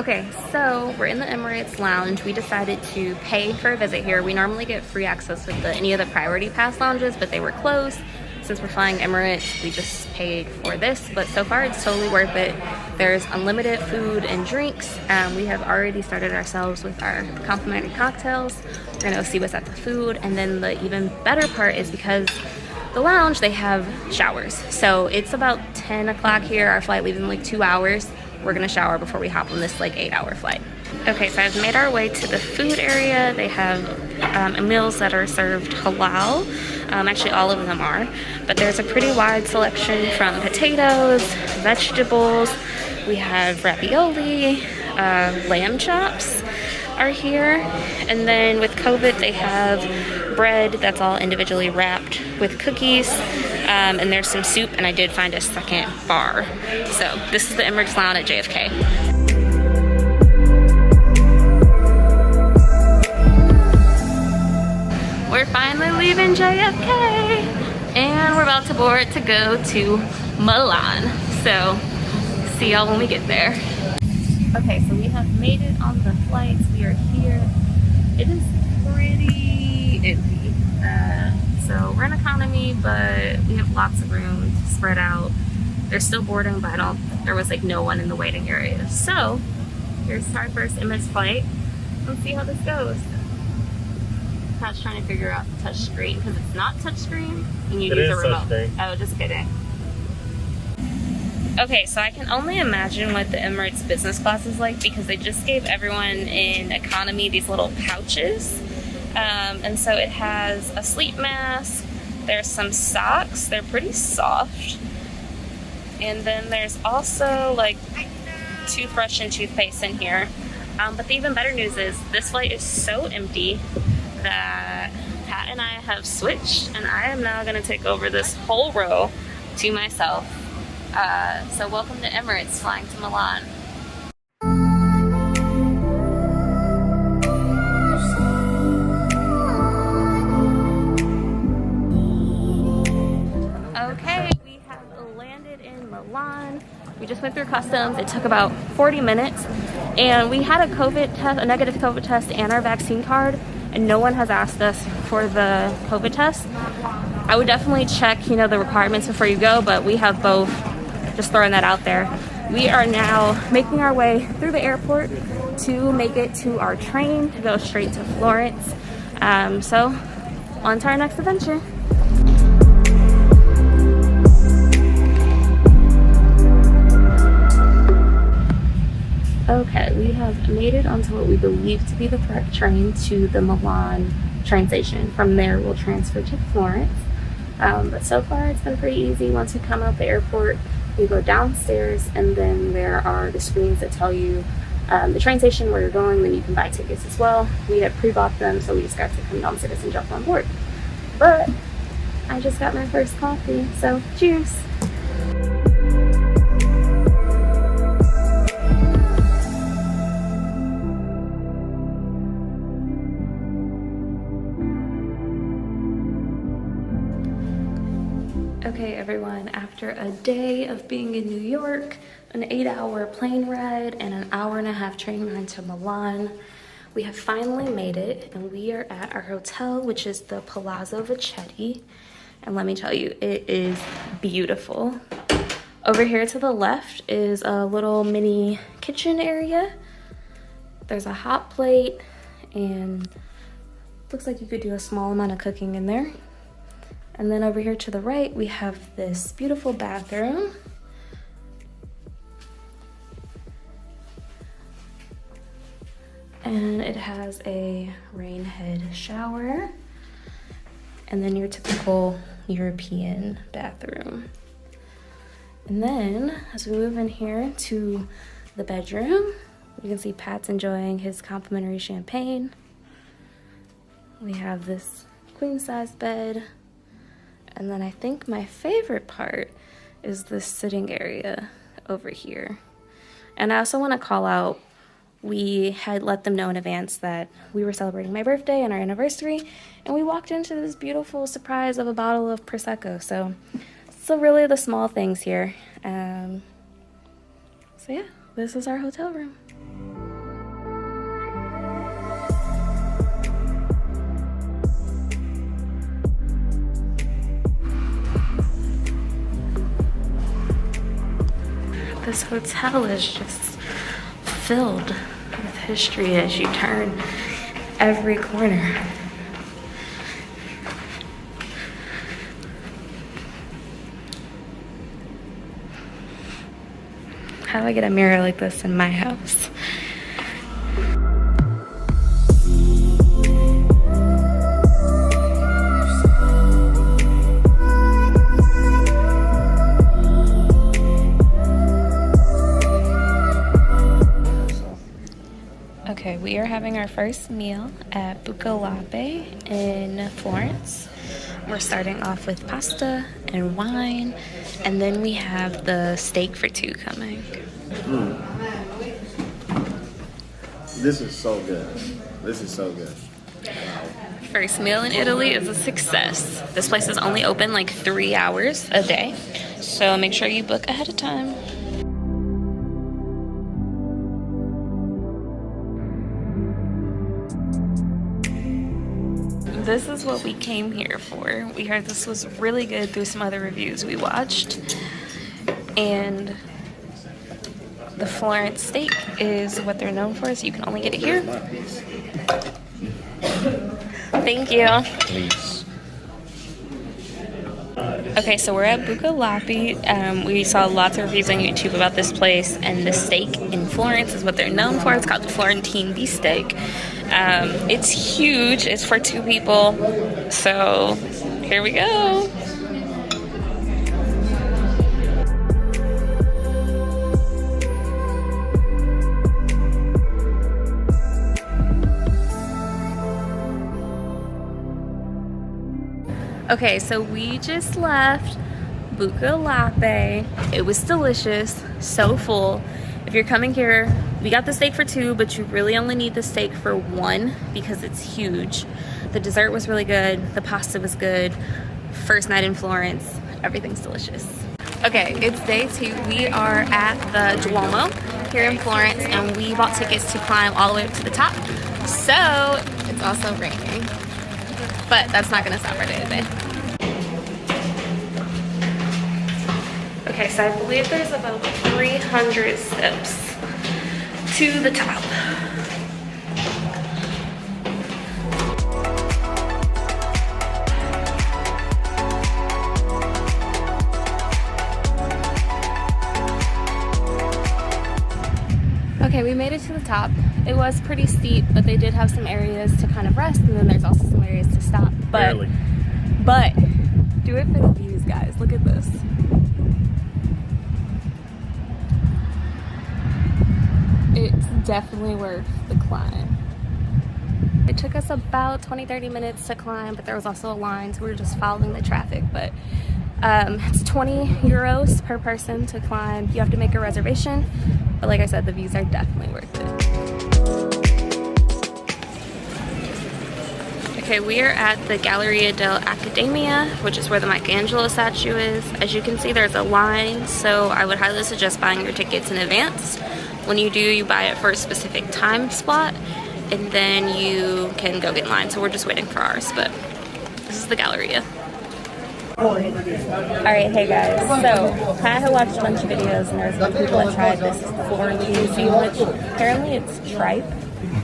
Okay, so we're in the Emirates Lounge. We decided to pay for a visit here. We normally get free access with any of the priority pass lounges, but they were closed. Since we're flying Emirates, we just paid for this, but so far it's totally worth it. There's unlimited food and drinks. We have already started ourselves with our complimentary cocktails. We're gonna go see what's at the food, and then the even better part is because the lounge, they have showers. So it's about 10 o'clock here. Our flight leaves in like 2 hours. We're gonna shower before we hop on this like 8-hour flight. Okay, so I've made our way to the food area. They have meals that are served halal. Actually, all of them are. But there's a pretty wide selection from potatoes, vegetables. We have ravioli, lamb chops are here. And then with COVID, they have bread that's all individually wrapped with cookies. And there's some soup, and I did find a second bar. So this is the Emirates Lounge at JFK. We're finally leaving JFK, and we're about to board to go to Milan. So see y'all when we get there. Okay, so we have made it on the flights. We are here. It is pretty empty. So we're in economy, but we have lots of room spread out. They're still boarding, but there was like no one in the waiting area. So here's our first Emirates flight. Let's see how this goes. I was trying to figure out the touch screen because it's not touch screen and you use a remote. Oh, just kidding. Okay, so I can only imagine what the Emirates business class is like because they just gave everyone in economy these little pouches. And so it has a sleep mask, there's some socks, they're pretty soft. And then there's also like toothbrush and toothpaste in here. But the even better news is this flight is so empty that Pat and I have switched, and I am now gonna take over this whole row to myself. So welcome to Emirates, flying to Milan. Okay, we have landed in Milan. We just went through customs. It took about 40 minutes, and we had a negative COVID test and our vaccine card, and no one has asked us for the COVID test. I would definitely check, the requirements before you go, but we have both. Just throwing that out there. We are now making our way through the airport to make it to our train to go straight to Florence. So on to our next adventure. Okay, we have made it onto what we believe to be the correct train to the Milan train station. From there, we'll transfer to Florence. But so far, it's been pretty easy. Once you come out the airport, you go downstairs, and then there are the screens that tell you the train station, where you're going. Then you can buy tickets as well. We had pre-bought them, so we just got to come downstairs and jump on board. But I just got my first coffee, so cheers. Okay, everyone, after a day of being in New York, an 8-hour plane ride, and an 1.5-hour train ride to Milan, we have finally made it, and we are at our hotel, which is the Palazzo Vecchietti. And let me tell you, it is beautiful. Over here to the left is a little mini kitchen area. There's a hot plate, and looks like you could do a small amount of cooking in there. And then over here to the right, we have this beautiful bathroom. And it has a rain head shower. And then your typical European bathroom. And then as we move in here to the bedroom, you can see Pat's enjoying his complimentary champagne. We have this queen size bed. And then I think my favorite part is this sitting area over here. And I also want to call out, we had let them know in advance that we were celebrating my birthday and our anniversary, and we walked into this beautiful surprise of a bottle of Prosecco. So really the small things here. So yeah, this is our hotel room. This hotel is just filled with history as you turn every corner. How do I get a mirror like this in my house? Okay, we are having our first meal at Buca Lapi in Florence. We're starting off with pasta and wine, and then we have the steak for two coming. This is so good. This is so good. First meal in Italy is a success. This place is only open like 3 hours a day, so make sure you book ahead of time. This is what we came here for. We heard this was really good through some other reviews we watched. And the Florence steak is what they're known for, so you can only get it here. Thank you. Please. Okay, so we're at Buca Lapi. We saw lots of reviews on YouTube about this place, and the steak in Florence is what they're known for. It's called the Florentine beefsteak. It's huge. It's for 2 people. So here we go. Okay, so we just left Buca Lapi. It was delicious, so full. If you're coming here, we got the steak for 2, but you really only need the steak for 1 because it's huge. The dessert was really good. The pasta was good. First night in Florence, everything's delicious. Okay, it's day 2. We are at the Duomo here in Florence, and we bought tickets to climb all the way up to the top. So it's also raining, but that's not gonna stop our day today. Okay, so I believe there's about 300 steps to the top. Okay, we made it to the top. It was pretty steep, but they did have some areas to kind of rest, and then there's also some areas to stop. But do it for the views, guys. Look at this. It's definitely worth the climb. It took us about 20-30 minutes to climb, but there was also a line, so we were just following the traffic. But it's 20 euros per person to climb. You have to make a reservation, but like I said, the views are definitely worth it. Okay, we are at the Galleria dell'accademia, which is where the Michelangelo statue is. As you can see, there's a line, so I would highly suggest buying your tickets in advance. When you do, you buy it for a specific time slot, and then you can go get in line. So we're just waiting for ours, but this is the Galleria. Alright, hey guys, so I had watched a bunch of videos, and there's some people that tried this Florentine sandwich. Apparently it's Tripe,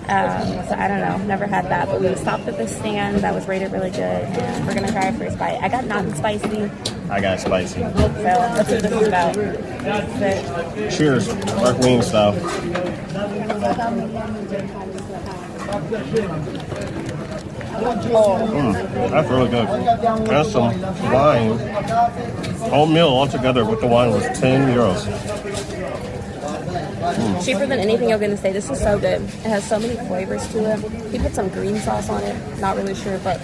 so I don't know, never had that, but we stopped at this stand that was rated really good, and we're gonna try our first bite. I got not spicy. I got spicy. So let's see what this is about. Cheers. Mark Wien style. That's really good. That's some wine. Whole meal altogether with the wine was 10 euros. Cheaper than anything you're gonna say. This is so good. It has so many flavors to it. He put some green sauce on it. Not really sure, but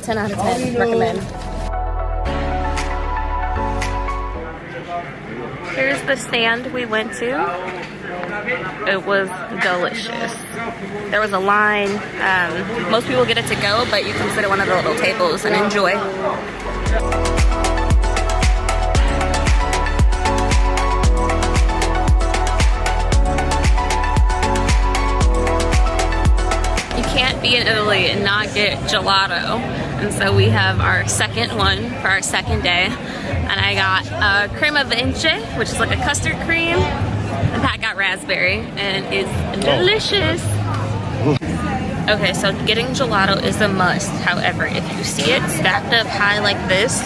10 out of 10. Recommend. Here's the stand we went to. It was delicious. There was a line. Most people get it to go, but you can sit at one of the little tables and enjoy. You can't be in Italy and not get gelato. And so we have our second one for our second day. And I got crema vince, which is like a custard cream. And Pat got raspberry, and it's delicious. Okay, so getting gelato is a must. However, if you see it stacked up high like this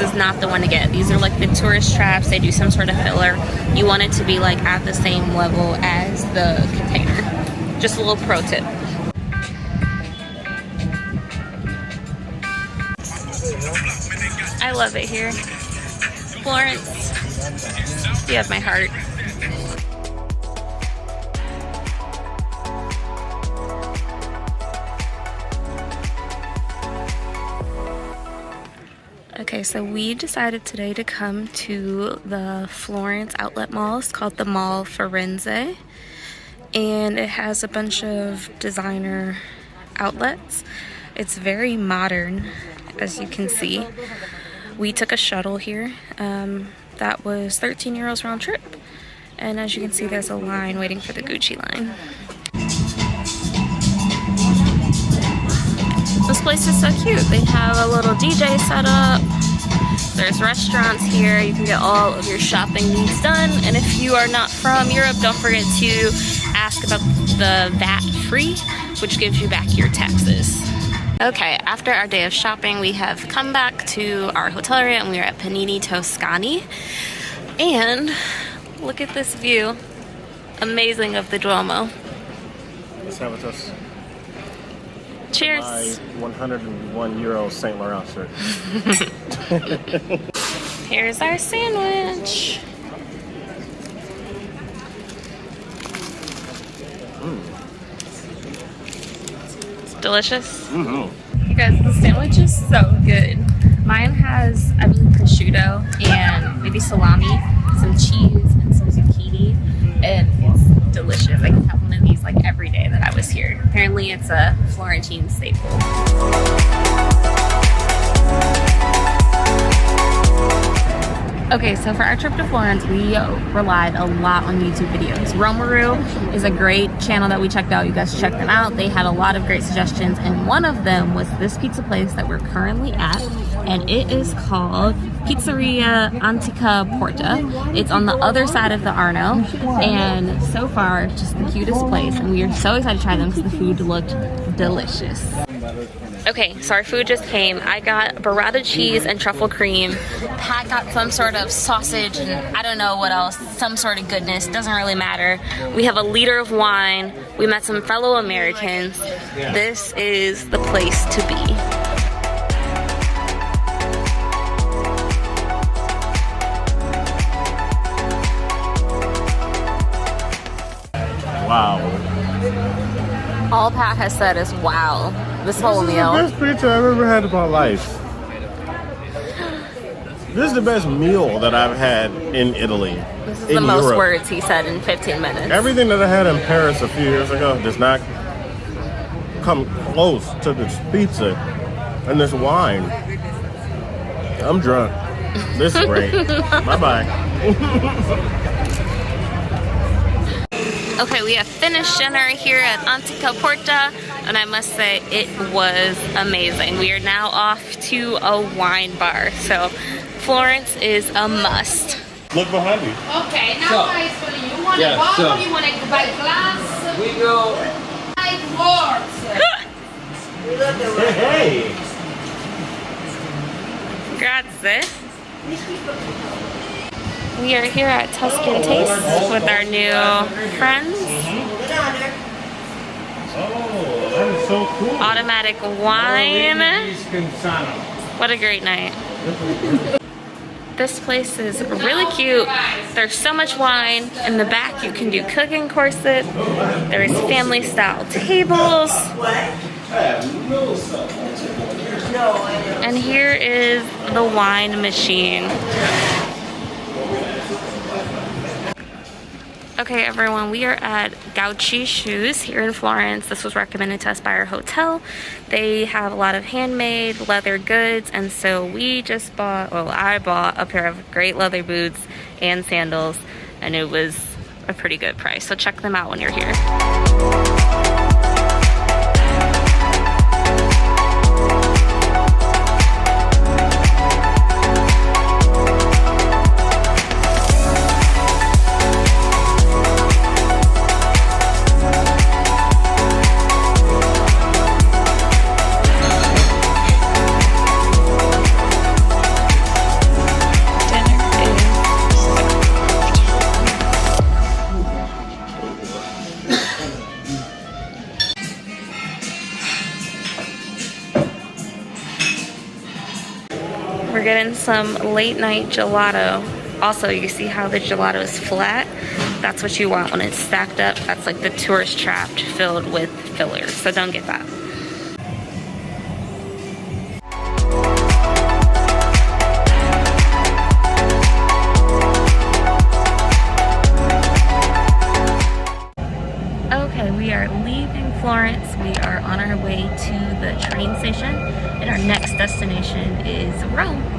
is not the one to get. These are like the tourist traps. They do some sort of filler. You want it to be like at the same level as the container. Just a little pro tip. I love it here. Florence, you have my heart. Okay, so we decided today to come to the Florence outlet mall. It's called the Mall Firenze, and it has a bunch of designer outlets. It's very modern, as you can see. We took a shuttle here. That was 13 euros round trip, and as you can see, there's a line waiting for the Gucci line. This place is so cute. They have a little DJ set up. There's restaurants here. You can get all of your shopping needs done. And if you are not from Europe, don't forget to ask about the VAT free, which gives you back your taxes. Okay, after our day of shopping, we have come back to our hotel area and we are at Panini Toscani. And look at this view. Amazing of the Duomo. Let's have it us. Cheers. My 101 euro Saint Laurent shirt. Here's our sandwich. It's delicious. You guys, the sandwich is so good. Mine has, I believe, prosciutto and maybe salami, some cheese, and some zucchini, and it's delicious. I could have one of these like every day that I was here. Apparently it's a Florentine staple. Okay, so for our trip to Florence, we relied a lot on YouTube videos. Romaru is a great channel that we checked out. You guys check them out. They had a lot of great suggestions, and one of them was this pizza place that we're currently at, and it is called Pizzeria Antica Porta. It's on the other side of the Arno, and so far, just the cutest place, and we are so excited to try them because the food looked delicious. Okay, so our food just came. I got burrata cheese and truffle cream. Pat got some sort of sausage and I don't know what else, some sort of goodness, doesn't really matter. We have a liter of wine. We met some fellow Americans. This is the place to be. Wow. All Pat has said is wow. This whole meal. This is the best pizza I've ever had in my life. This is the best meal that I've had in Italy. This is the most words he said in 15 minutes. Everything that I had in Paris a few years ago does not come close to this pizza and this wine. I'm drunk. This is great. Bye-bye. Okay, we have finished dinner here at Antica Porta, and I must say it was amazing. We are now off to a wine bar, so Florence is a must. Look behind me. Okay, now guys, you want a bottle or you want to buy glass? We go. It works. Hey! Grazie. We are here at Tuscan Taste with our new friends. Oh, that is so cool. Automatic wine. What a great night. This place is really cute. There's so much wine. In the back you can do cooking courses. There's family style tables. And here is the wine machine. Okay everyone, we are at Goccia Shoes here in Florence. This was recommended to us by our hotel. They have a lot of handmade leather goods, and so we just bought, well, I bought a pair of great leather boots and sandals, and it was a pretty good price. So check them out when you're here. We're getting some late night gelato. Also, you see how the gelato is flat? That's what you want when it's stacked up. That's like the tourist trap filled with fillers, so don't get that. Okay, we are leaving Florence. We are on our way to the train station, and our next destination is Rome.